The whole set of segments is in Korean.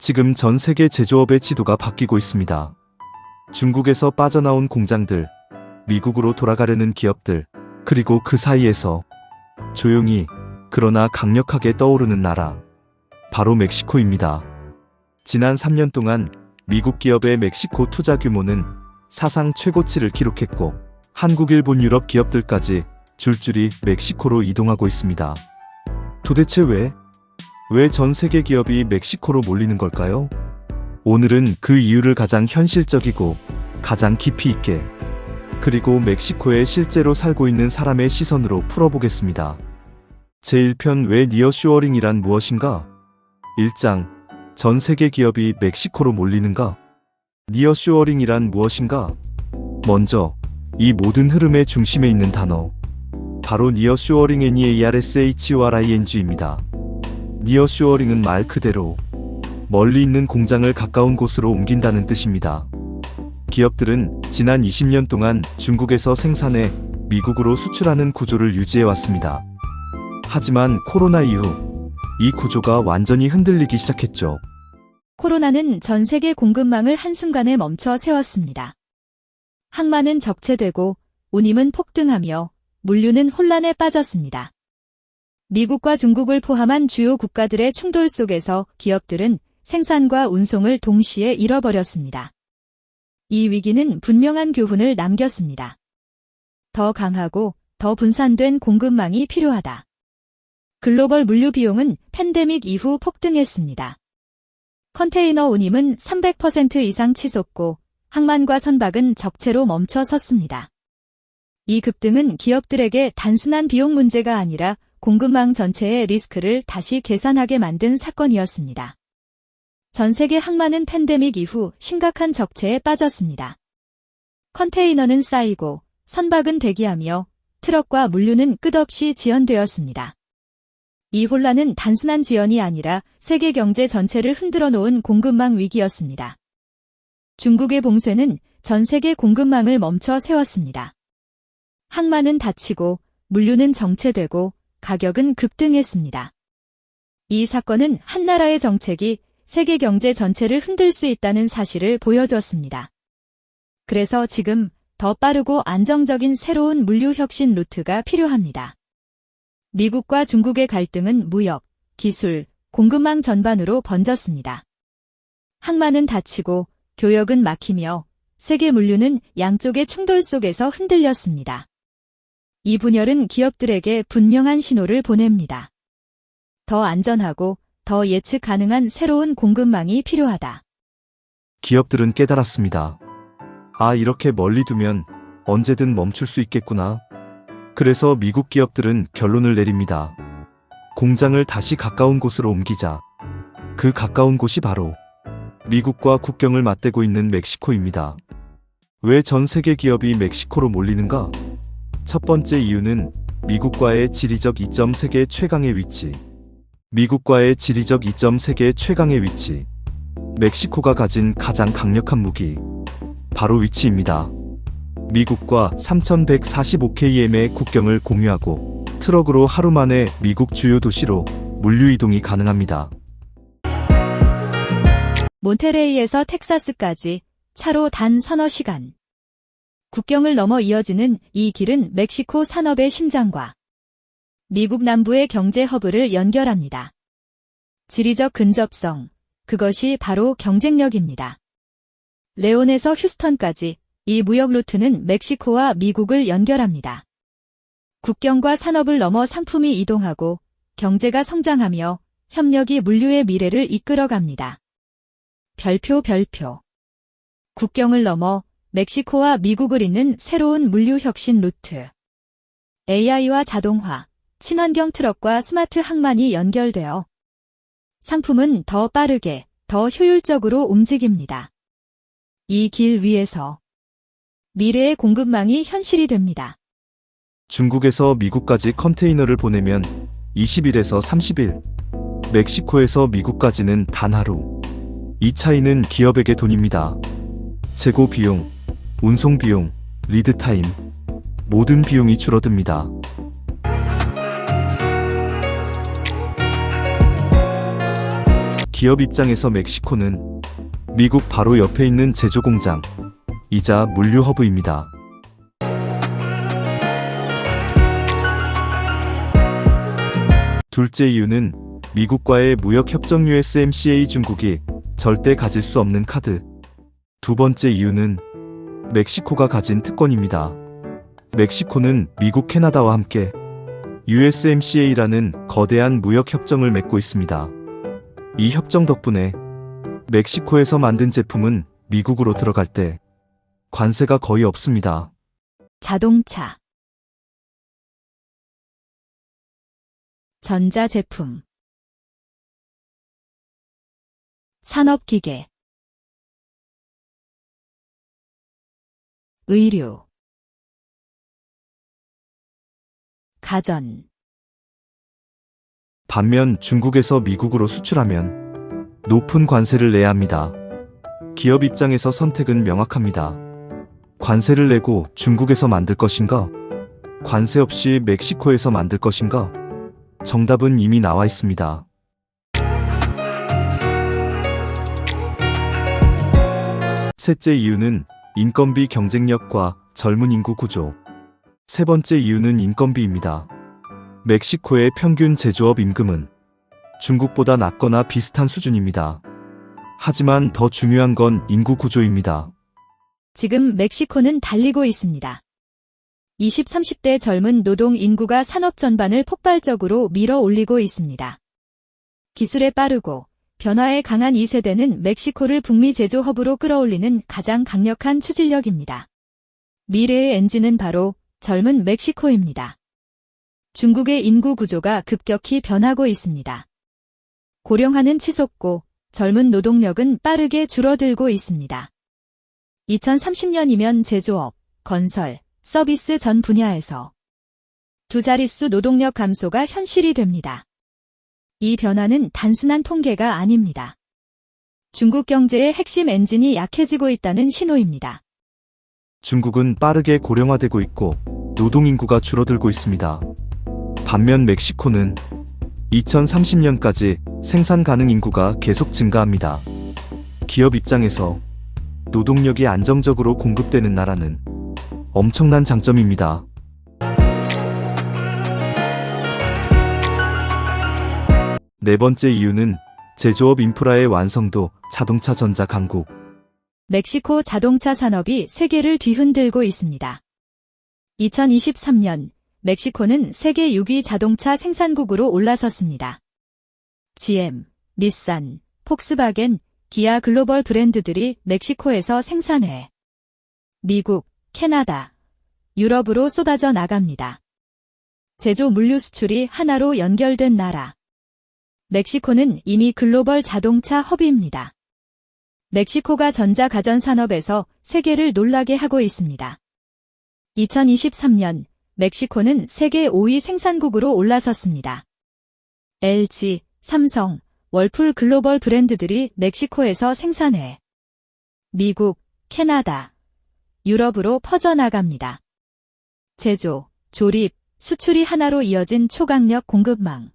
지금 전 세계 제조업의 지도가 바뀌고 있습니다. 중국에서 빠져나온 공장들, 미국으로 돌아가려는 기업들, 그리고 그 사이에서 조용히 그러나 강력하게 떠오르는 나라, 바로 멕시코입니다. 지난 3년 동안 미국 기업의 멕시코 투자 규모는 사상 최고치를 기록했고 한국, 일본, 유럽 기업들까지 줄줄이 멕시코로 이동하고 있습니다. 도대체 왜 전 세계 기업이 멕시코로 몰리는 걸까요? 오늘은 그 이유를 가장 현실적이고 가장 깊이 있게, 그리고 멕시코에 실제로 살고 있는 사람의 시선으로 풀어보겠습니다. 제1편 왜 니어쇼어링이란 무엇인가? 1장 전 세계 기업이 멕시코로 몰리는가? 니어쇼어링이란 무엇인가? 먼저 이 모든 흐름의 중심에 있는 단어, 바로 니어쇼어링 NEARSHORING입니다. 니어쇼어링은 말 그대로 멀리 있는 공장을 가까운 곳으로 옮긴다는 뜻입니다. 기업들은 지난 20년 동안 중국에서 생산해 미국으로 수출하는 구조를 유지해 왔습니다. 하지만 코로나 이후 이 구조가 완전히 흔들리기 시작했죠. 코로나는 전 세계 공급망을 한순간에 멈춰 세웠습니다. 항만은 적체되고 운임은 폭등하며 물류는 혼란에 빠졌습니다. 미국과 중국을 포함한 주요 국가들의 충돌 속에서 기업들은 생산과 운송을 동시에 잃어버렸습니다. 이 위기는 분명한 교훈을 남겼습니다. 더 강하고 더 분산된 공급망이 필요하다. 글로벌 물류 비용은 팬데믹 이후 폭등했습니다. 컨테이너 운임은 300% 이상 치솟고 항만과 선박은 적체로 멈춰 섰습니다. 이 급등은 기업들에게 단순한 비용 문제가 아니라 공급망 전체의 리스크를 다시 계산하게 만든 사건이었습니다. 전 세계 항만은 팬데믹 이후 심각한 적체에 빠졌습니다. 컨테이너는 쌓이고 선박은 대기하며 트럭과 물류는 끝없이 지연되었습니다. 이 혼란은 단순한 지연이 아니라 세계 경제 전체를 흔들어 놓은 공급망 위기였습니다. 중국의 봉쇄는 전 세계 공급망을 멈춰 세웠습니다. 항만은 닫히고 물류는 정체되고 가격은 급등했습니다. 이 사건은 한 나라의 정책이 세계 경제 전체를 흔들 수 있다는 사실을 보여주었습니다. 그래서 지금 더 빠르고 안정적인 새로운 물류 혁신 루트가 필요합니다. 미국과 중국의 갈등은 무역, 기술, 공급망 전반으로 번졌습니다. 항만은 닫히고 교역은 막히며 세계 물류는 양쪽의 충돌 속에서 흔들렸습니다. 이 분열은 기업들에게 분명한 신호를 보냅니다. 더 안전하고 더 예측 가능한 새로운 공급망이 필요하다. 기업들은 깨달았습니다. 아, 이렇게 멀리 두면 언제든 멈출 수 있겠구나. 그래서 미국 기업들은 결론을 내립니다. 공장을 다시 가까운 곳으로 옮기자. 그 가까운 곳이 바로 미국과 국경을 맞대고 있는 멕시코입니다. 왜 전 세계 기업이 멕시코로 몰리는가? 첫 번째 이유는 미국과의 지리적 이점, 세계 최강의 위치. 미국과의 지리적 이점, 세계 최강의 위치. 멕시코가 가진 가장 강력한 무기, 바로 위치입니다. 미국과 3145km의 국경을 공유하고 트럭으로 하루 만에 미국 주요 도시로 물류 이동이 가능합니다. 몬테레이에서 텍사스까지 차로 단 서너 시간. 국경을 넘어 이어지는 이 길은 멕시코 산업의 심장과 미국 남부의 경제 허브를 연결합니다. 지리적 근접성, 그것이 바로 경쟁력입니다. 레온에서 휴스턴까지 이 무역 루트는 멕시코와 미국을 연결합니다. 국경과 산업을 넘어 상품이 이동하고 경제가 성장하며 협력이 물류의 미래를 이끌어갑니다. 별표. 국경을 넘어 멕시코와 미국을 잇는 새로운 물류 혁신 루트. AI와 자동화, 친환경 트럭과 스마트 항만이 연결되어 상품은 더 빠르게, 더 효율적으로 움직입니다. 이 길 위에서 미래의 공급망이 현실이 됩니다. 중국에서 미국까지 컨테이너를 보내면 20일에서 30일, 멕시코에서 미국까지는 단 하루. 이 차이는 기업에게 돈입니다. 재고 비용, 운송 비용, 리드 타임, 모든 비용이 줄어듭니다. 기업 입장에서 멕시코는 미국 바로 옆에 있는 제조 공장, 이자 물류 허브입니다. 둘째 이유는 미국과의 무역협정 USMCA 중국이 절대 가질 수 없는 카드. 두 번째 이유는 멕시코가 가진 특권입니다. 멕시코는 미국, 캐나다와 함께 USMCA라는 거대한 무역협정을 맺고 있습니다. 이 협정 덕분에 멕시코에서 만든 제품은 미국으로 들어갈 때 관세가 거의 없습니다. 자동차, 전자제품, 산업기계, 의류, 가전. 반면 중국에서 미국으로 수출하면 높은 관세를 내야 합니다. 기업 입장에서 선택은 명확합니다. 관세를 내고 중국에서 만들 것인가? 관세 없이 멕시코에서 만들 것인가? 정답은 이미 나와 있습니다. 셋째 이유는 인건비 경쟁력과 젊은 인구 구조. 세 번째 이유는 인건비입니다. 멕시코의 평균 제조업 임금은 중국보다 낮거나 비슷한 수준입니다. 하지만 더 중요한 건 인구 구조입니다. 지금 멕시코는 달리고 있습니다. 20, 30대 젊은 노동 인구가 산업 전반을 폭발적으로 밀어 올리고 있습니다. 기술에 빠르고 변화에 강한 이 세대는 멕시코를 북미 제조 허브로 끌어올리는 가장 강력한 추진력입니다. 미래의 엔진은 바로 젊은 멕시코입니다. 중국의 인구 구조가 급격히 변하고 있습니다. 고령화는 치솟고 젊은 노동력은 빠르게 줄어들고 있습니다. 2030년이면 제조업, 건설, 서비스 전 분야에서 두 자릿수 노동력 감소가 현실이 됩니다. 이 변화는 단순한 통계가 아닙니다. 중국 경제의 핵심 엔진이 약해지고 있다는 신호입니다. 중국은 빠르게 고령화되고 있고 노동 인구가 줄어들고 있습니다. 반면 멕시코는 2030년까지 생산 가능 인구가 계속 증가합니다. 기업 입장에서 노동력이 안정적으로 공급되는 나라는 엄청난 장점입니다. 네 번째 이유는 제조업 인프라의 완성도, 자동차 전자 강국. 멕시코 자동차 산업이 세계를 뒤흔들고 있습니다. 2023년 멕시코는 세계 6위 자동차 생산국으로 올라섰습니다. GM, 닛산, 폭스바겐, 기아 글로벌 브랜드들이 멕시코에서 생산해 미국, 캐나다, 유럽으로 쏟아져 나갑니다. 제조 물류 수출이 하나로 연결된 나라. 멕시코는 이미 글로벌 자동차 허브입니다. 멕시코가 전자 가전 산업에서 세계를 놀라게 하고 있습니다. 2023년 멕시코는 세계 5위 생산국으로 올라섰습니다. LG, 삼성, 월풀 글로벌 브랜드들이 멕시코에서 생산해 미국, 캐나다, 유럽으로 퍼져나갑니다. 제조, 조립, 수출이 하나로 이어진 초강력 공급망.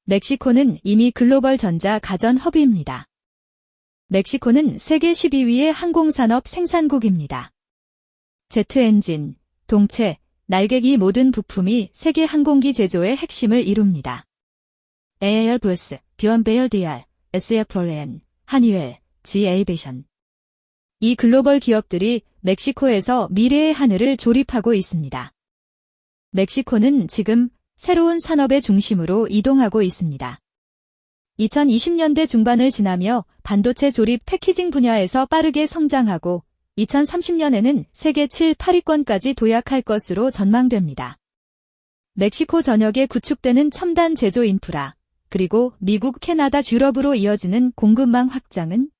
멕시코는 이미 글로벌 전자 가전 허브입니다. 멕시코는 세계 12위의 항공산업 생산국입니다. 제트 엔진, 동체, 날개기 모든 부품이 세계 항공기 제조의 핵심을 이룹니다. 에어부스, 비언베일디알, SFRN, 하니웰, G-에이비션. 이 글로벌 기업들이 멕시코에서 미래의 하늘을 조립하고 있습니다. 멕시코는 지금 새로운 산업의 중심으로 이동하고 있습니다. 2020년대 중반을 지나며 반도체 조립 패키징 분야에서 빠르게 성장하고 2030년에는 세계 7, 8위권까지 도약할 것으로 전망됩니다. 멕시코 전역에 구축되는 첨단 제조 인프라, 그리고 미국, 캐나다, 유럽으로 이어지는 공급망 확장은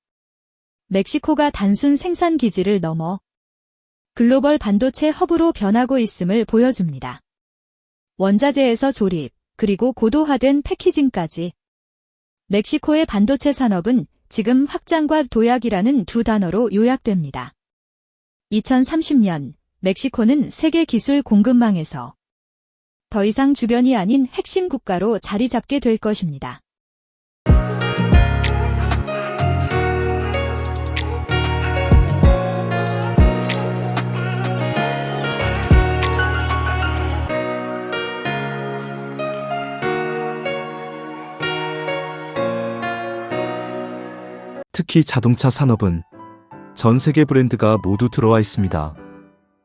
멕시코가 단순 생산 기지를 넘어 글로벌 반도체 허브로 변하고 있음을 보여줍니다. 원자재에서 조립, 그리고 고도화된 패키징까지 멕시코의 반도체 산업은 지금 확장과 도약이라는 두 단어로 요약됩니다. 2030년 멕시코는 세계 기술 공급망에서 더 이상 주변이 아닌 핵심 국가로 자리 잡게 될 것입니다. 특히 자동차 산업은 전 세계 브랜드가 모두 들어와 있습니다.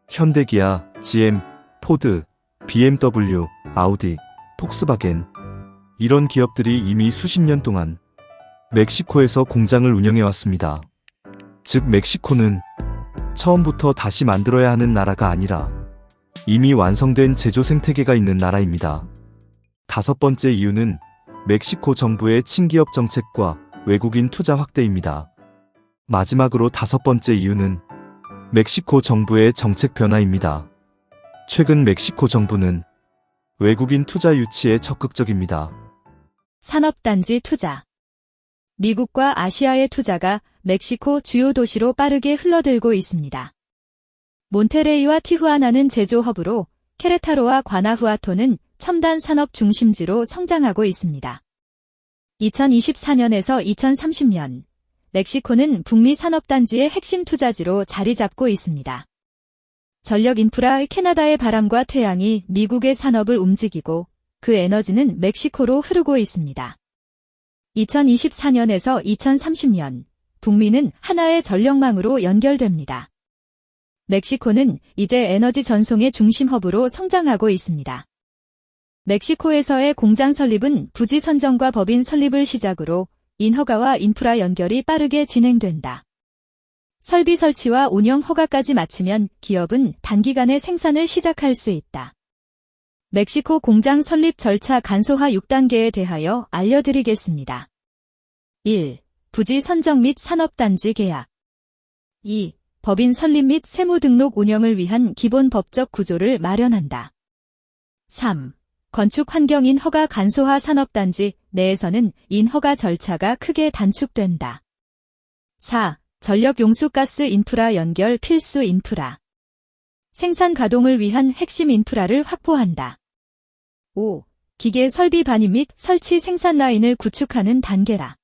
현대기아, GM, 포드, BMW, 아우디, 폭스바겐 이런 기업들이 이미 수십 년 동안 멕시코에서 공장을 운영해 왔습니다. 즉 멕시코는 처음부터 다시 만들어야 하는 나라가 아니라 이미 완성된 제조 생태계가 있는 나라입니다. 다섯 번째 이유는 멕시코 정부의 친기업 정책과 외국인 투자 확대입니다. 마지막으로 다섯 번째 이유는 멕시코 정부의 정책 변화입니다. 최근 멕시코 정부는 외국인 투자 유치에 적극적입니다. 산업단지 투자. 미국과 아시아의 투자가 멕시코 주요 도시로 빠르게 흘러들고 있습니다. 몬테레이와 티후아나는 제조 허브로, 케레타로와 과나후아토는 첨단 산업 중심지로 성장하고 있습니다. 2024년에서 2030년, 멕시코는 북미 산업단지의 핵심 투자지로 자리 잡고 있습니다. 전력 인프라 캐나다의 바람과 태양이 미국의 산업을 움직이고 그 에너지는 멕시코로 흐르고 있습니다. 2024년에서 2030년, 북미는 하나의 전력망으로 연결됩니다. 멕시코는 이제 에너지 전송의 중심 허브로 성장하고 있습니다. 멕시코에서의 공장 설립은 부지 선정과 법인 설립을 시작으로 인허가와 인프라 연결이 빠르게 진행된다. 설비 설치와 운영 허가까지 마치면 기업은 단기간에 생산을 시작할 수 있다. 멕시코 공장 설립 절차 간소화 6단계에 대하여 알려드리겠습니다. 1. 부지 선정 및 산업단지 계약. 2. 법인 설립 및 세무 등록 운영을 위한 기본 법적 구조를 마련한다. 3. 건축 환경 인허가 간소화 산업단지 내에서는 인허가 절차가 크게 단축된다. 4. 전력 용수가스 인프라 연결 필수 인프라. 생산 가동을 위한 핵심 인프라를 확보한다. 5. 기계 설비 반입 및 설치 생산 라인을 구축하는 단계라.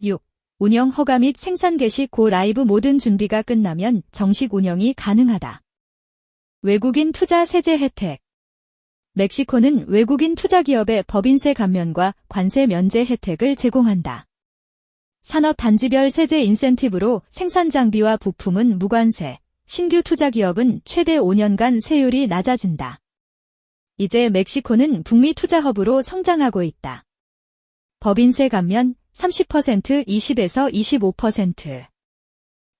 6. 운영 허가 및 생산 개시 고 라이브 모든 준비가 끝나면 정식 운영이 가능하다. 외국인 투자 세제 혜택. 멕시코는 외국인 투자 기업의 법인세 감면과 관세 면제 혜택을 제공한다. 산업 단지별 세제 인센티브로 생산 장비와 부품은 무관세, 신규 투자 기업은 최대 5년간 세율이 낮아진다. 이제 멕시코는 북미 투자 허브로 성장하고 있다. 법인세 감면 30% 20에서 25%.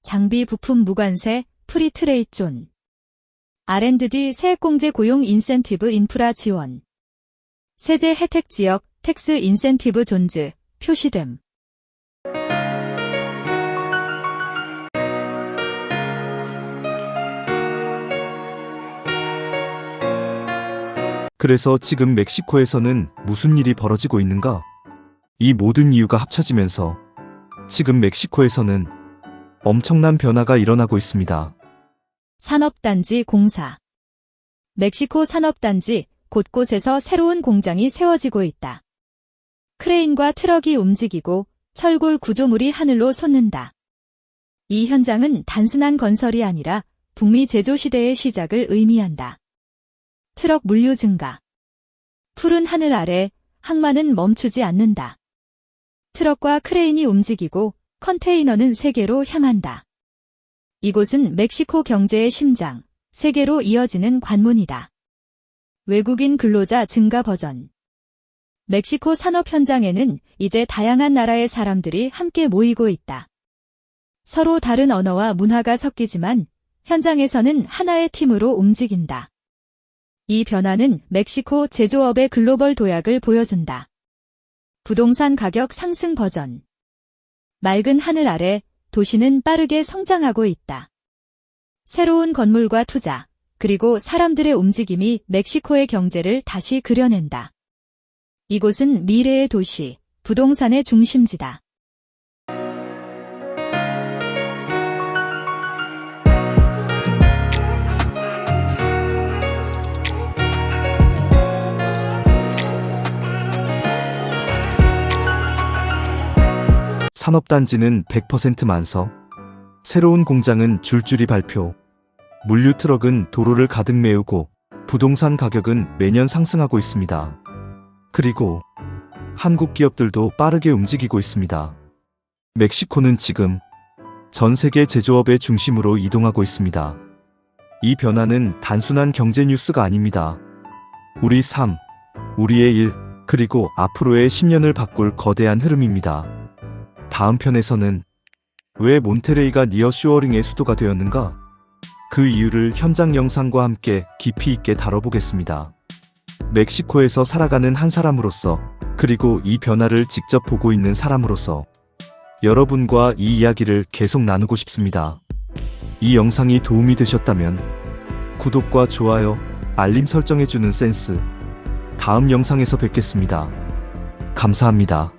장비 부품 무관세, 프리 트레이드 존. R&D 세액공제 고용 인센티브 인프라 지원. 세제 혜택 지역, 텍스 인센티브 존즈, 표시됨. 그래서 지금 멕시코에서는 무슨 일이 벌어지고 있는가? 이 모든 이유가 합쳐지면서 지금 멕시코에서는 엄청난 변화가 일어나고 있습니다. 산업단지 공사. 멕시코 산업단지 곳곳에서 새로운 공장이 세워지고 있다. 크레인과 트럭이 움직이고 철골 구조물이 하늘로 솟는다. 이 현장은 단순한 건설이 아니라 북미 제조 시대의 시작을 의미한다. 트럭 물류 증가. 푸른 하늘 아래 항만은 멈추지 않는다. 트럭과 크레인이 움직이고 컨테이너는 세계로 향한다. 이곳은 멕시코 경제의 심장, 세계로 이어지는 관문이다. 외국인 근로자 증가 버전. 멕시코 산업 현장에는 이제 다양한 나라의 사람들이 함께 모이고 있다. 서로 다른 언어와 문화가 섞이지만 현장에서는 하나의 팀으로 움직인다. 이 변화는 멕시코 제조업의 글로벌 도약을 보여준다. 부동산 가격 상승 버전. 맑은 하늘 아래 도시는 빠르게 성장하고 있다. 새로운 건물과 투자, 그리고 사람들의 움직임이 멕시코의 경제를 다시 그려낸다. 이곳은 미래의 도시, 부동산의 중심지다. 산업단지는 100% 만석, 새로운 공장은 줄줄이 발표, 물류 트럭은 도로를 가득 메우고 부동산 가격은 매년 상승하고 있습니다. 그리고 한국 기업들도 빠르게 움직이고 있습니다. 멕시코는 지금 전 세계 제조업의 중심으로 이동하고 있습니다. 이 변화는 단순한 경제 뉴스가 아닙니다. 우리 삶, 우리의 일, 그리고 앞으로의 10년을 바꿀 거대한 흐름입니다. 다음 편에서는 왜 몬테레이가 니어쇼어링의 수도가 되었는가? 그 이유를 현장 영상과 함께 깊이 있게 다뤄보겠습니다. 멕시코에서 살아가는 한 사람으로서, 그리고 이 변화를 직접 보고 있는 사람으로서 여러분과 이 이야기를 계속 나누고 싶습니다. 이 영상이 도움이 되셨다면 구독과 좋아요, 알림 설정해주는 센스. 다음 영상에서 뵙겠습니다. 감사합니다.